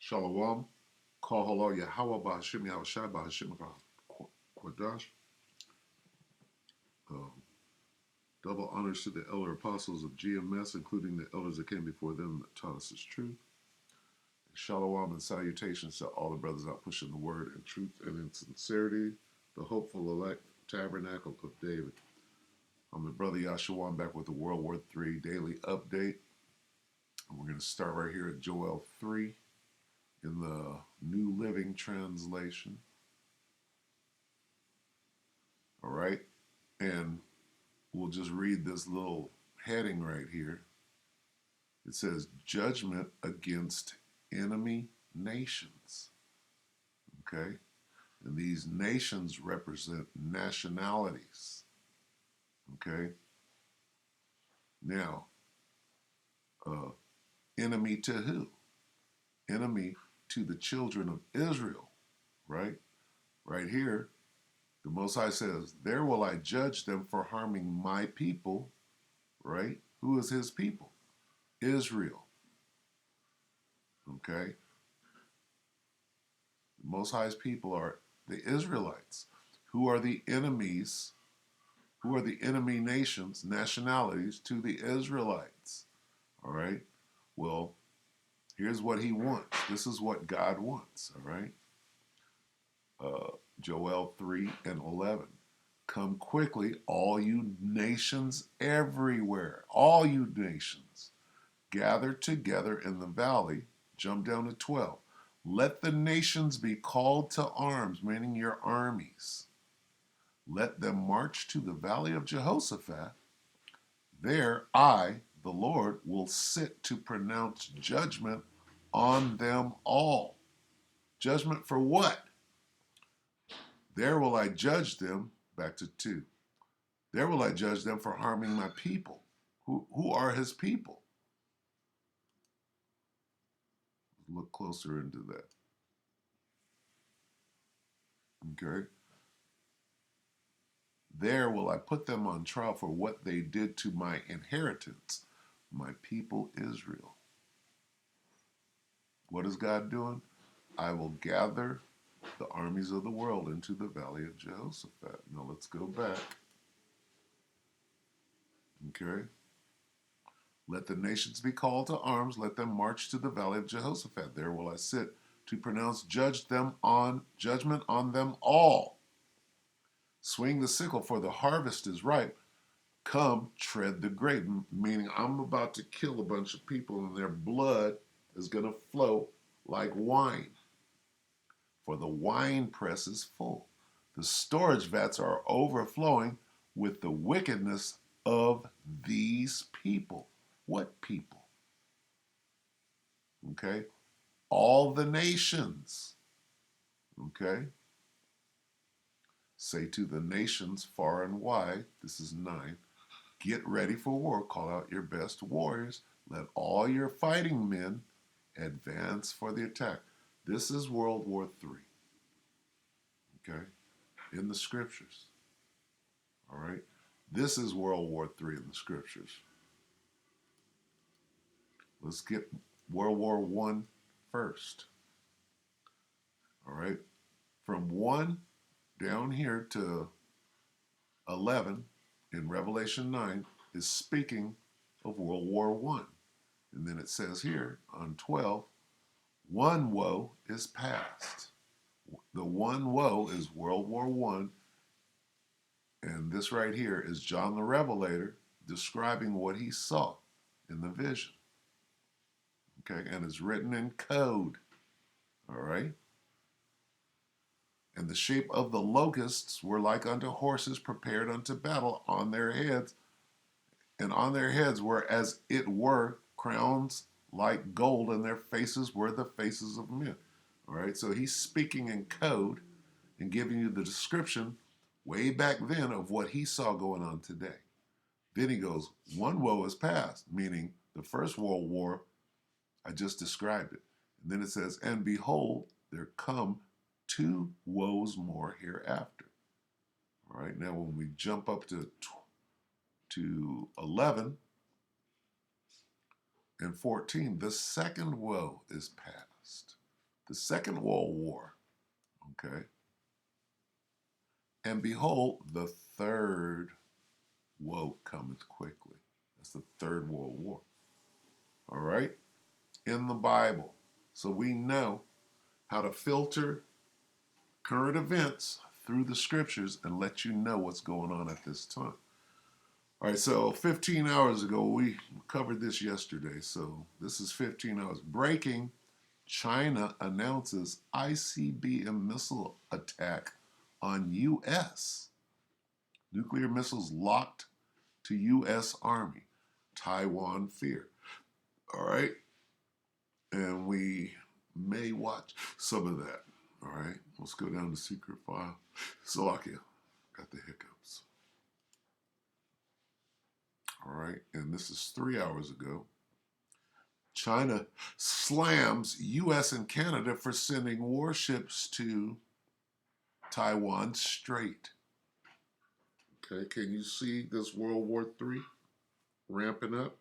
Shalom. Call hello Yahweh Bahashim Yahushai Bahashim Kwadash. Um, Double honors to the elder apostles of GMS, including the elders that came before them that taught us his truth. Shalom and salutations to all the brothers out pushing the word in truth and in sincerity, the hopeful elect tabernacle of David. I'm the brother Yahshua. I'm back with the WW3 Daily update. And we're going to start right here at Joel 3 in the New Living Translation. All right. And we'll just read this little heading right here. It says, Judgment against enemy nations. Okay? And these nations represent nationalities. Okay? Now, enemy to who? Enemy to the children of Israel, right? Right here, the Most High says, there will I judge them for harming my people, right? Who is his people? Israel. Okay? The Most High's people are the Israelites. Who are the enemies? Who are the enemy nations, nationalities to the Israelites? All right? Well, here's what he wants. This is what God wants, all right? Joel 3 and 11. Come quickly, all you nations everywhere. All you nations. Gather together in the valley. Jump down to 12. Let the nations be called to arms, meaning your armies. Let them march to the valley of Jehoshaphat. There I, the Lord, will sit to pronounce judgment on them all. Judgment for what? There will I judge them, back to 2. There will I judge them for harming my people. Who are his people? Look closer into that. Okay? There will I put them on trial for what they did to my inheritance, my people Israel. What is God doing? I will gather the armies of the world into the valley of Jehoshaphat. Now let's go back. Okay? Let the nations be called to arms. Let them march to the valley of Jehoshaphat. There will I sit to pronounce judgment on them all. Swing the sickle, for the harvest is ripe. Come, tread the grape, meaning I'm about to kill a bunch of people and their blood is going to flow like wine. For the wine press is full. The storage vats are overflowing with the wickedness of these people. What people? Okay? All the nations. Okay? Say to the nations far and wide, this is 9, get ready for war. Call out your best warriors. Let all your fighting men advance for the attack. This is World War III. Okay? In the scriptures. All right? This is World War III in the scriptures. Let's get World War I first. All right? From 1 down here to 11 in Revelation 9 is speaking of World War I. And then it says here on 12, one woe is past. The one woe is World War I. And this right here is John the Revelator describing what he saw in the vision. Okay, and it's written in code. All right. And the shape of the locusts were like unto horses prepared unto battle on their heads. And on their heads were as it were crowns like gold, and their faces were the faces of men. All right, so he's speaking in code and giving you the description way back then of what he saw going on today. Then he goes, one woe is past, meaning the First World War, I just described it. And then it says, and behold, there come 2 woes more hereafter. All right, now when we jump up to 11 and 14, the second woe is past. the Second World War. Okay. And behold, the third woe cometh quickly. That's the Third World War. All right? In the Bible. So we know how to filter current events through the scriptures and let you know what's going on at this time. All right, so 15 hours ago, we covered this yesterday. So this is 15 hours. Breaking, China announces ICBM missile attack on U.S. Nuclear missiles locked to U.S. Army. Taiwan fear. All right, and we may watch some of that. All right, let's go down to secret file. Slovakia, got the hiccups. All right, and this is 3 hours ago. China slams U.S. and Canada for sending warships to Taiwan Strait. Okay, can you see this World War III ramping up?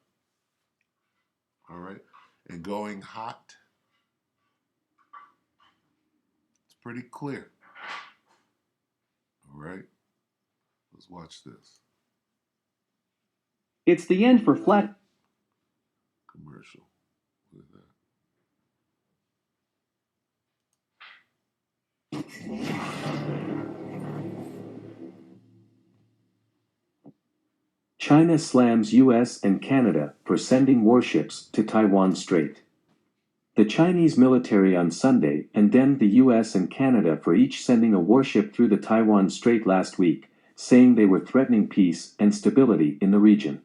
All right, and going hot. It's pretty clear. All right, let's watch this. It's the end for flat Commercial. Look at that. China slams US and Canada for sending warships to Taiwan Strait. The Chinese military on Sunday condemned the US and Canada for each sending a warship through the Taiwan Strait last week, saying they were threatening peace and stability in the region.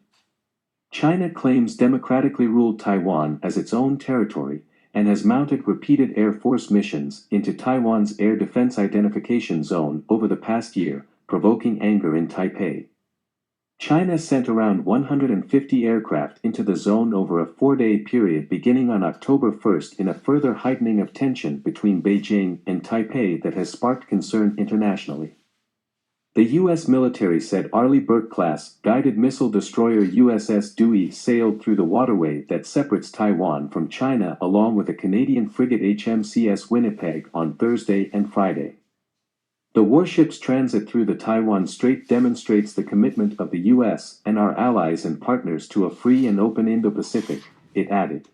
China claims democratically ruled Taiwan as its own territory and has mounted repeated Air Force missions into Taiwan's Air Defense Identification Zone over the past year, provoking anger in Taipei. China sent around 150 aircraft into the zone over a 4-day period beginning on October 1st in a further heightening of tension between Beijing and Taipei that has sparked concern internationally. The U.S. military said Arleigh Burke-class guided missile destroyer USS Dewey sailed through the waterway that separates Taiwan from China along with a Canadian frigate HMCS Winnipeg on Thursday and Friday. The warship's transit through the Taiwan Strait demonstrates the commitment of the U.S. and our allies and partners to a free and open Indo-Pacific, it added.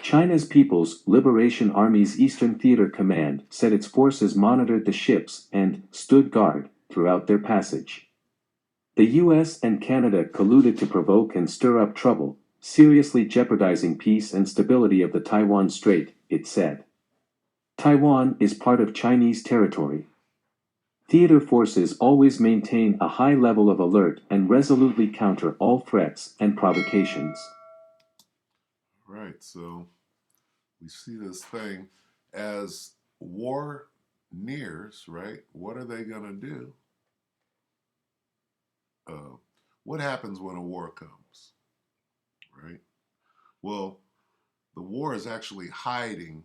China's People's Liberation Army's Eastern Theater Command said its forces monitored the ships and stood guard throughout their passage. The U.S. and Canada colluded to provoke and stir up trouble, seriously jeopardizing peace and stability of the Taiwan Strait, it said. Taiwan is part of Chinese territory. Theater forces always maintain a high level of alert and resolutely counter all threats and provocations. Right, so we see this thing as war nears, right? What are they going to do? What happens when a war comes, right? Well, the war is actually hiding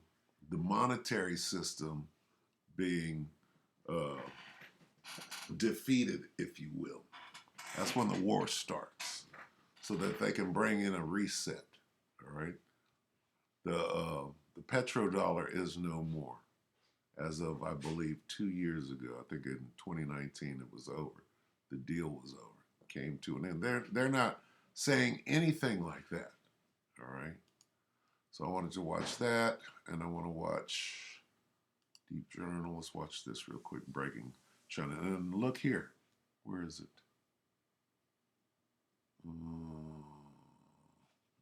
the monetary system being defeated, if you will. That's when the war starts, so that they can bring in a reset. All right, the petrodollar is no more. As of, I believe, 2 years ago, I think in 2019, it was over. The deal was over. It came to an end. They're not saying anything like that. All right. So I wanted to watch that, and I want to watch Deep Journal. Let's watch this real quick. Breaking China. And look here. Where is it?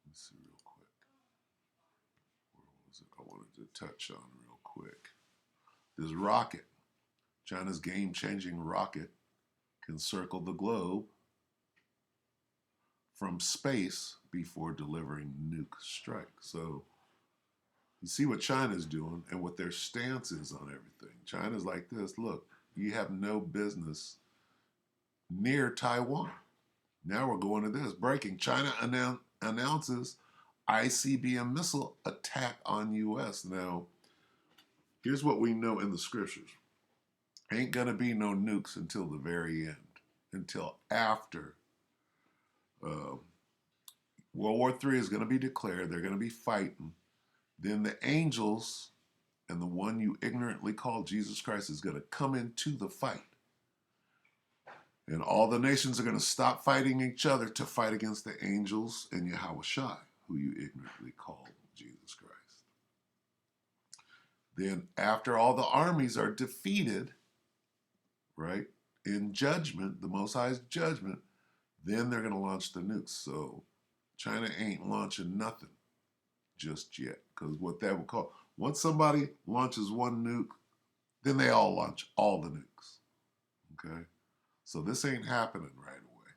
Let's see real quick. Where was it? I wanted to touch on real quick. This rocket, China's game-changing rocket, can circle the globe from space before delivering nuke strike. So you see what China's doing and what their stance is on everything. China's like this, look, you have no business near Taiwan. Now we're going to this. Breaking. China announces ICBM missile attack on U.S. Now, here's what we know in the scriptures. Ain't going to be no nukes until the very end, until after World War III is going to be declared. They're going to be fighting. Then the angels and the one you ignorantly call Jesus Christ is going to come into the fight. And all the nations are going to stop fighting each other to fight against the angels and Yahushua, who you ignorantly call Jesus Christ. Then after all the armies are defeated, right, in judgment, the Most High's judgment, then they're going to launch the nukes. So China ain't launching nothing just yet, because what that would call, once somebody launches one nuke, then they all launch all the nukes. Okay? So this ain't happening right away.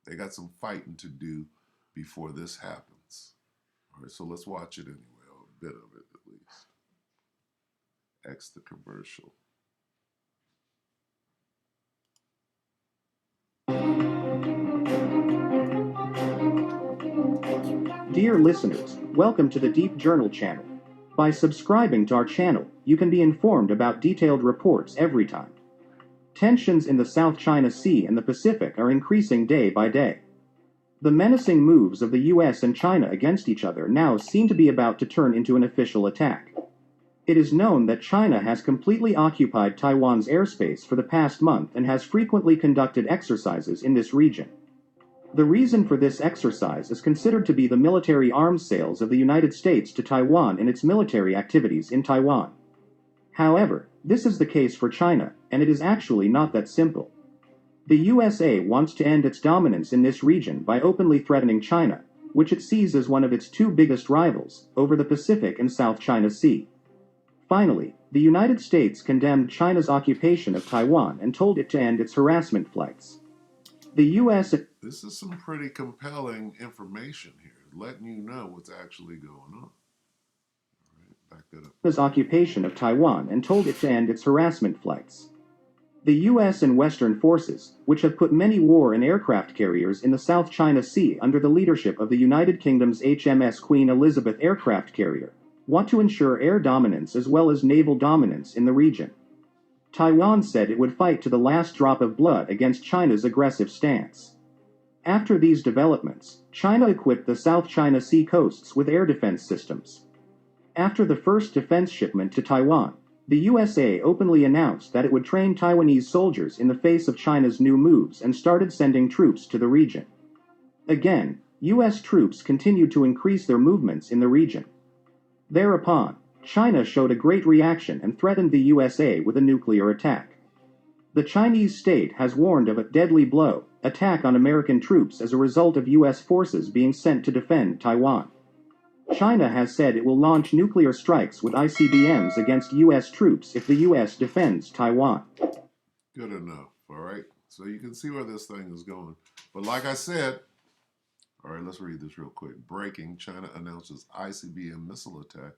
They got some fighting to do before this happens. All right, so let's watch it anyway, or a bit of it at least. X the commercial. Dear listeners, welcome to the Deep Journal channel. By subscribing to our channel, you can be informed about detailed reports every time. Tensions in the South China Sea and the Pacific are increasing day by day. The menacing moves of the US and China against each other now seem to be about to turn into an official attack. It is known that China has completely occupied Taiwan's airspace for the past month and has frequently conducted exercises in this region. The reason for this exercise is considered to be the military arms sales of the United States to Taiwan and its military activities in Taiwan. However, this is the case for China, and it is actually not that simple. The USA wants to end its dominance in this region by openly threatening China, which it sees as one of its two biggest rivals, over the Pacific and South China Sea. Finally, the United States condemned China's occupation of Taiwan and told it to end its harassment flights. The US This is some pretty compelling information here, letting you know what's actually going on. All right, back that up. China's occupation of Taiwan and told it to end its harassment flights. The US and Western forces, which have put many war and aircraft carriers in the South China Sea under the leadership of the United Kingdom's HMS Queen Elizabeth aircraft carrier, want to ensure air dominance as well as naval dominance in the region. Taiwan said it would fight to the last drop of blood against China's aggressive stance. After these developments, China equipped the South China Sea coasts with air defense systems. After the first defense shipment to Taiwan, the USA openly announced that it would train Taiwanese soldiers in the face of China's new moves and started sending troops to the region. Again, US troops continued to increase their movements in the region. Thereupon, China showed a great reaction and threatened the USA with a nuclear attack. The Chinese state has warned of a deadly blow attack on American troops as a result of US forces being sent to defend Taiwan. China has said it will launch nuclear strikes with ICBMs against US troops if the US defends Taiwan. Good enough, all right? So you can see where this thing is going. But like I said, all right, let's read this real quick. Breaking, China announces ICBM missile attack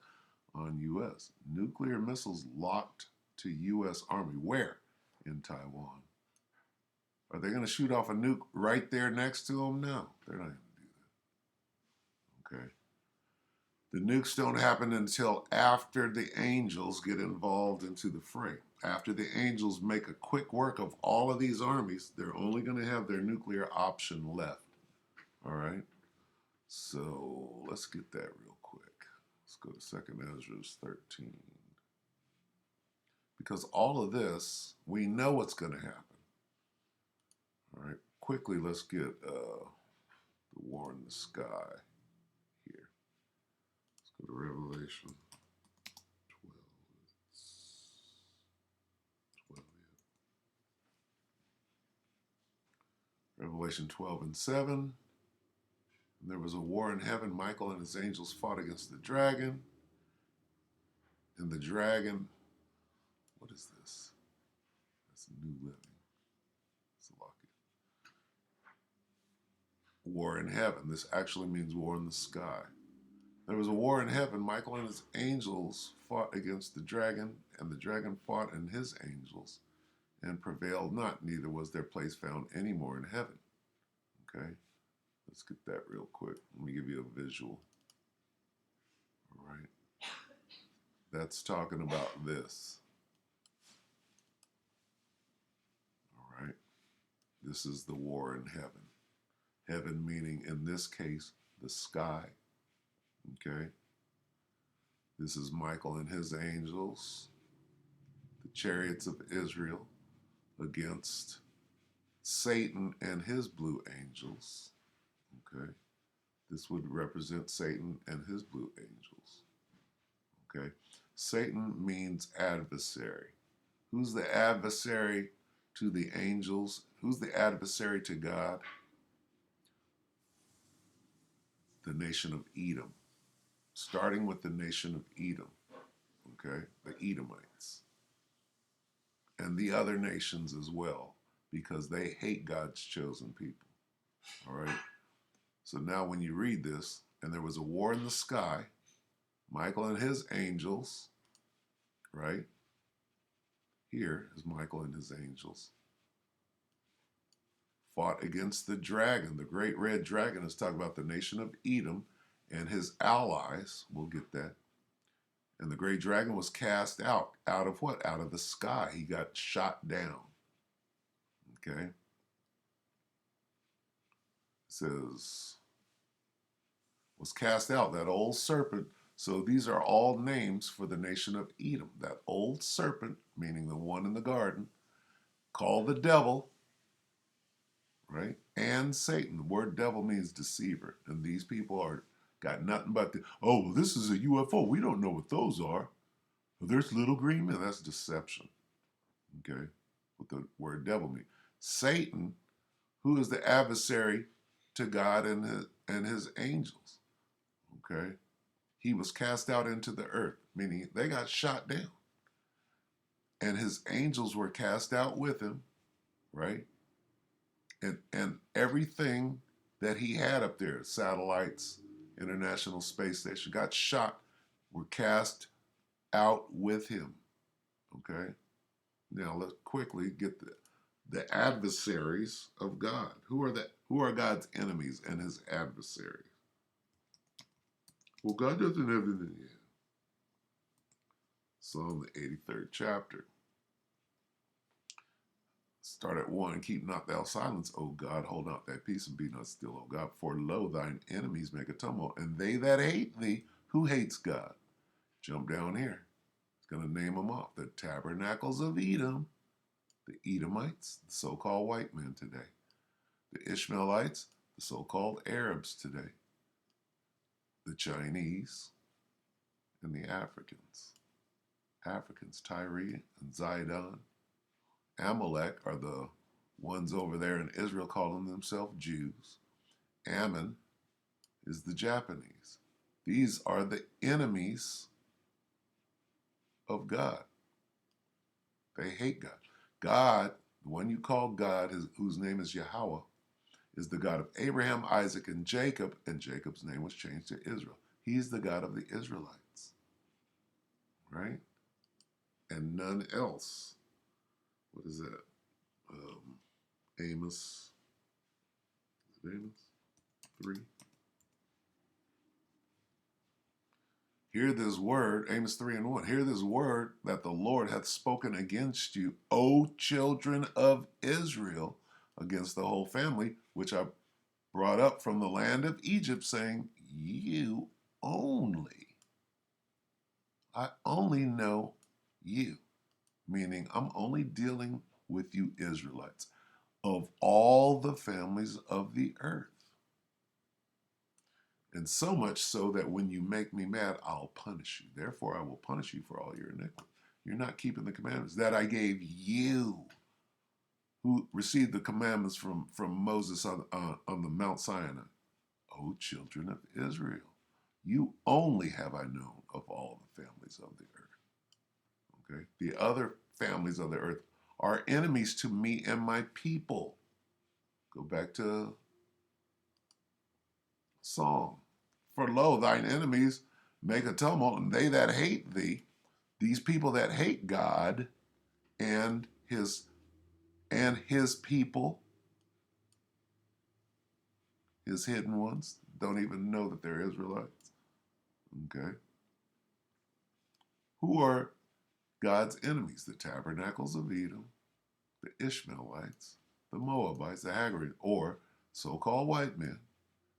on U.S. Nuclear missiles locked to U.S. Army. Where? In Taiwan. Are they going to shoot off a nuke right there next to them? No, they're not going to do that. Okay. The nukes don't happen until after the angels get involved into the fray. After the angels make a quick work of all of these armies, they're only going to have their nuclear option left. All right? So let's get that real quick. Let's go to 2nd Ezra 13. Because all of this, we know what's going to happen. All right, quickly, let's get the war in the sky here. Let's go to Revelation 12. 12 yeah. Revelation 12 and 7. And there was a war in heaven. Michael and his angels fought against the dragon. And the dragon, what is this? That's a New Living. War in heaven. This actually means war in the sky. There was a war in heaven. Michael and his angels fought against the dragon, and the dragon fought and his angels, and prevailed not, neither was their place found any more in heaven. Okay? Let's get that real quick. Let me give you a visual. All right? That's talking about this. All right? This is the war in heaven. Heaven meaning, in this case, the sky. Okay? This is Michael and his angels, the chariots of Israel, against Satan and his blue angels. Okay. This would represent Satan and his blue angels. Okay. Satan means adversary. Who's the adversary to the angels? Who's the adversary to God? The nation of Edom. Starting with the nation of Edom. Okay. The Edomites. And the other nations as well, because they hate God's chosen people. All right. So now when you read this, and there was a war in the sky, Michael and his angels, right? Here is Michael and his angels, fought against the dragon. The great red dragon is talking about the nation of Edom and his allies. We'll get that. And the great dragon was cast out. Out of what? Out of the sky. He got shot down. Okay. It says, was cast out, that old serpent. So these are all names for the nation of Edom. That old serpent, meaning the one in the garden, called the devil, right? And Satan. The word devil means deceiver. And these people are got nothing but oh, this is a UFO. We don't know what those are. There's little green men. That's deception. Okay? What the word devil means. Satan, who is the adversary to God and his angels. Okay? He was cast out into the earth, meaning they got shot down. And his angels were cast out with him, right? And everything that he had up there, satellites, International Space Station, got shot, were cast out with him. Okay? Now let's quickly get the adversaries of God. Who are God's enemies and his adversaries? Well, God doesn't have anything yet. Psalm the 83rd chapter. Start at 1. Keep not thou silence, O God. Hold not thy peace and be not still, O God. For lo, thine enemies make a tumult, and they that hate thee. Who hates God? Jump down here. It's going to name them off. The tabernacles of Edom, the Edomites, the so-called white men today. The Ishmaelites, the so-called Arabs today. The Chinese, and the Africans. Africans, Tyre and Zidon. Amalek are the ones over there in Israel calling themselves Jews. Ammon is the Japanese. These are the enemies of God. They hate God. God, the one you call God, whose name is Yahweh, is the God of Abraham, Isaac, and Jacob's name was changed to Israel. He's the God of the Israelites, right? And none else. What is that? Amos 3. Hear this word, Amos 3 and 1. Hear this word that the Lord hath spoken against you, O children of Israel, against the whole family, which I brought up from the land of Egypt, saying, you only, I only know you. Meaning, I'm only dealing with you Israelites of all the families of the earth. And so much so that when you make me mad, I'll punish you. Therefore, I will punish you for all your iniquity. You're not keeping the commandments that I gave you, who received the commandments from Moses on the Mount Sinai. O children of Israel, you only have I known of all the families of the earth. Okay? The other families of the earth are enemies to me and my people. Go back to Psalm. For lo, thine enemies make a tumult, and they that hate thee, these people that hate God and his people, his hidden ones, don't even know that they're Israelites. Okay. Who are God's enemies? The tabernacles of Edom, the Ishmaelites, the Moabites, the Hagarites, or so-called white men,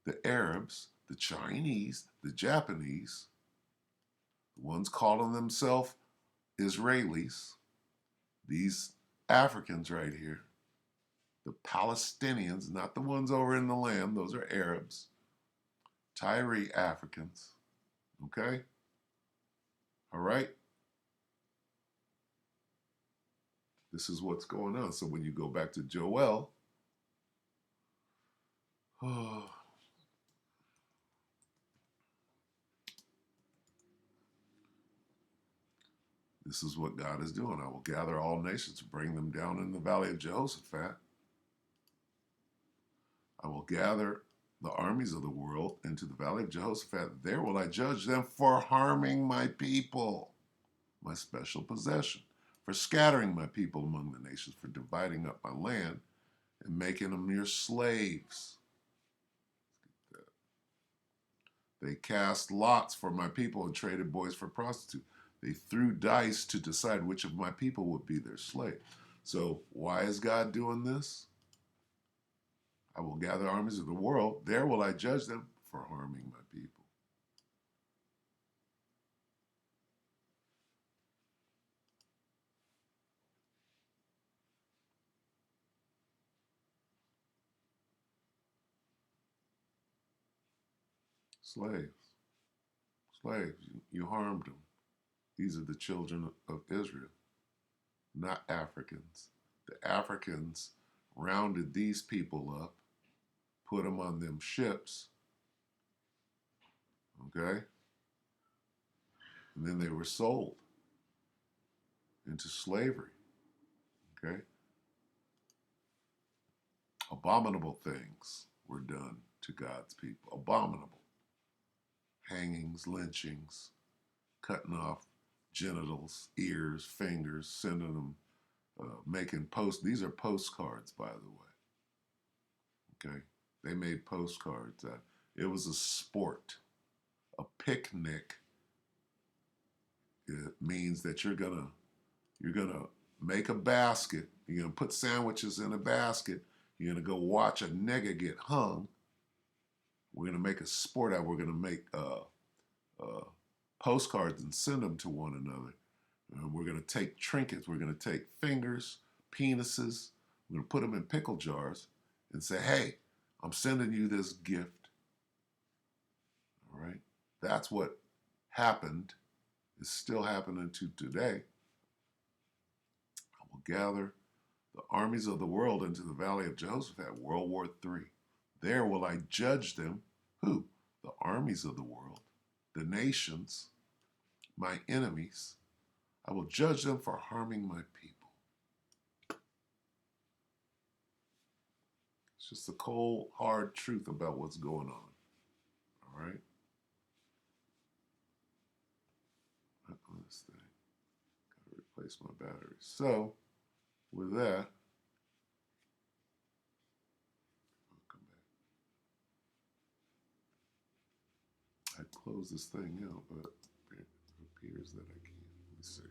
the Arabs, the Chinese, the Japanese, The ones calling themselves Israelis, these Africans right here, the Palestinians, not the ones over in the land, those are Arabs, Tyree Africans, okay? All right? This is what's going on. So when you go back to Joel, oh, this is what God is doing. I will gather all nations to bring them down in the valley of Jehoshaphat. I will gather the armies of the world into the valley of Jehoshaphat. There will I judge them for harming my people, my special possession, for scattering my people among the nations, for dividing up my land and making them your slaves. They cast lots for my people and traded boys for prostitutes. They threw dice to decide which of my people would be their slave. So why is God doing this? I will gather armies of the world. There will I judge them for harming my people. Slaves. Slaves. You harmed them. These are the children of Israel, not Africans. The Africans rounded these people up, put them on them ships, okay? And then they were sold into slavery, okay? Abominable things were done to God's people. Abominable. Hangings, lynchings, cutting off genitals, ears, fingers, sending them, making posts. These are postcards, by the way. Okay, they made postcards. It was a sport, a picnic. It means that you're gonna make a basket. You're gonna put sandwiches in a basket. You're gonna go watch a nigga get hung. We're gonna make a sport out. We're gonna make postcards and send them to one another. We're going to take trinkets. We're going to take fingers, penises. We're going to put them in pickle jars and say, hey, I'm sending you this gift. All right? That's what happened. Is still happening to today. I will gather the armies of the world into the valley of Jehoshaphat, World War III. There will I judge them. Who? The armies of the world, the nations, my enemies. I will judge them for harming my people. It's just the cold, hard truth about what's going on. All right? Not on this thing. Gotta replace my battery. So, with that, I'll come back. I close this thing out, but it appears that I can't. Let me see.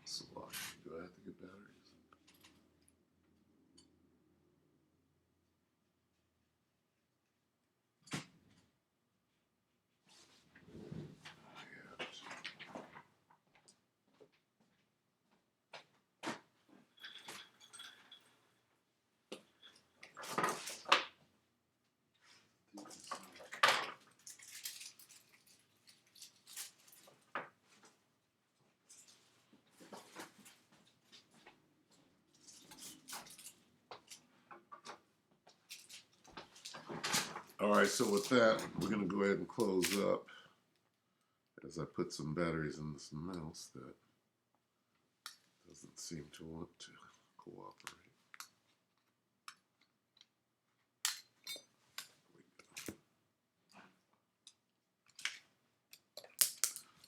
So, do I have to get batteries? Yeah. All right, so with that, we're going to go ahead and close up as I put some batteries in this mouse that doesn't seem to want to cooperate.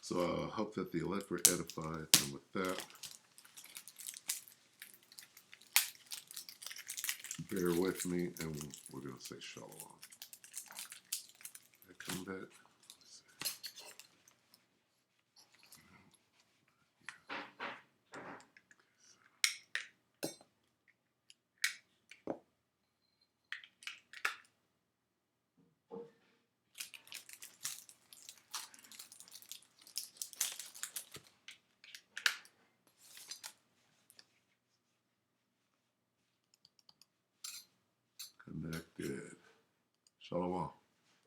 So I hope that the elect were edified, and with that, bear with me, and we're going to say shalom. I come back. Connected. Shalom.